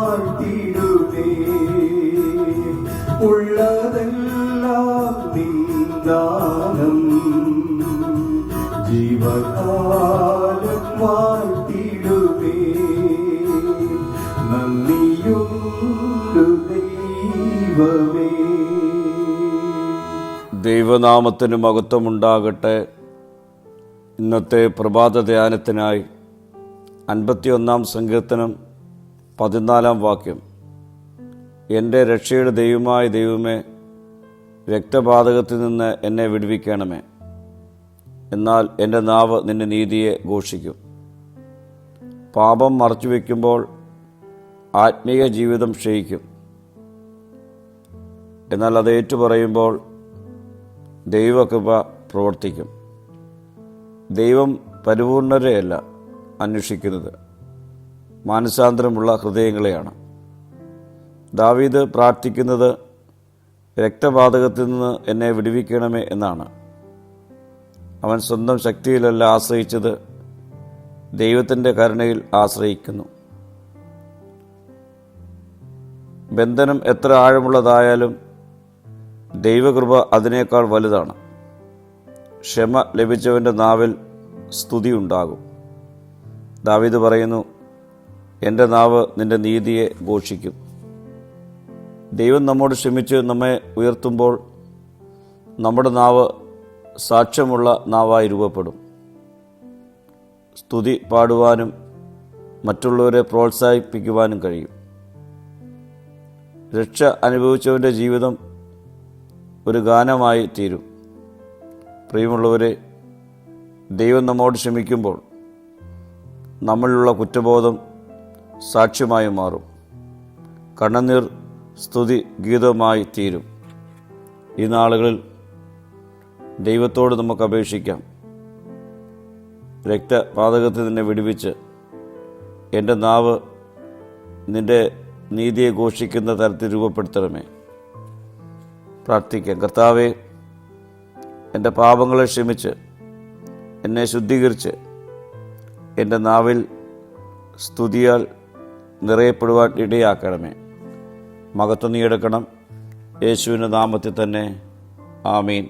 വാഴ്ത്തിടുമേ. ഉള്ളതെല്ലാം നിന്ദാനം ജീവകാലം വാഴ്ത്തിടുമേ. നന്ദിയുണ്ടു ദൈവമേ. ദൈവനാമത്തിന് മഹത്വമുണ്ടാകട്ടെ. ഇന്നത്തെ പ്രഭാത ധ്യാനത്തിനായി 51 സങ്കീർത്തനം 14 വാക്യം. എൻ്റെ രക്ഷയുടെ ദൈവമായ ദൈവമേ, രക്തപാതകത്തിൽ നിന്ന് എന്നെ വിടുവിക്കണമേ. എന്നാൽ എൻ്റെ നാവ് നിന്റെ നീതിയെ ഘോഷിക്കും. പാപം മറച്ചുവെക്കുമ്പോൾ ആത്മീയ ജീവിതം ക്ഷയിക്കും. എന്നാൽ അത് ഏറ്റുപറയുമ്പോൾ ദൈവകൃപ പ്രവർത്തിക്കും. ദൈവം പരിപൂർണരെയല്ല അന്വേഷിക്കുന്നത്, മാനസാന്തരമുള്ള ഹൃദയങ്ങളെയാണ്. ദാവീദ് പ്രാർത്ഥിക്കുന്നത് രക്തപാതകത്തിൽ നിന്ന് എന്നെ വിടുവിക്കണമേ എന്നാണ്. അവൻ സ്വന്തം ശക്തിയിലല്ല ആശ്രയിച്ചത്, ദൈവത്തിൻ്റെ കരുണയിൽ ആശ്രയിക്കുന്നു. ബന്ധനം എത്ര ആഴമുള്ളതായാലും ദൈവകൃപ അതിനേക്കാൾ വലുതാണ്. ക്ഷമ ലഭിച്ചവൻ്റെ നാവിൽ സ്തുതി ഉണ്ടാകും. ദാവീദ് പറയുന്നു, എൻ്റെ നാവ് നിന്റെ നീതിയെ ഘോഷിക്കും. ദൈവം നമ്മോട് ക്ഷമിച്ച് നമ്മെ ഉയർത്തുമ്പോൾ നമ്മുടെ നാവ് സാക്ഷ്യമുള്ള നാവായി രൂപപ്പെടും. സ്തുതി പാടുവാനും മറ്റുള്ളവരെ പ്രോത്സാഹിപ്പിക്കുവാനും കഴിയും. രക്ഷ അനുഭവിച്ചവൻ്റെ ജീവിതം ഒരു ഗാനമായി തീരും. പ്രിയമുള്ളവരെ, ദൈവം നമ്മോട് ക്ഷമിക്കുമ്പോൾ നമ്മളിലുള്ള കുറ്റബോധം സാക്ഷ്യമായി മാറും. കണ്ണുനീർ സ്തുതി ഗീതമായി തീരും. ഈ നാളുകളിൽ ദൈവത്തോട് നമുക്ക് അപേക്ഷിക്കാം. രക്തപാതകത്തിൽ നിന്നെ വിടുവിച്ച് എൻ്റെ നാവ് നിൻ്റെ നീതിയെ ഘോഷിക്കുന്ന തരത്തിൽ രൂപപ്പെടുത്തണമേ. പ്രാർത്ഥിക്കാം. കർത്താവേ, എൻ്റെ പാപങ്ങളെ ക്ഷമിച്ച് എന്നെ ശുദ്ധീകരിച്ച് എൻ്റെ നാവിൽ സ്തുതിയാൽ നിറയപ്പെടുവാൻ ഇടയാക്കണമേ. മഹത്വം നീ എടുക്കണം. യേശുവിൻ്റെ നാമത്തിൽ തന്നെ. ആമീൻ.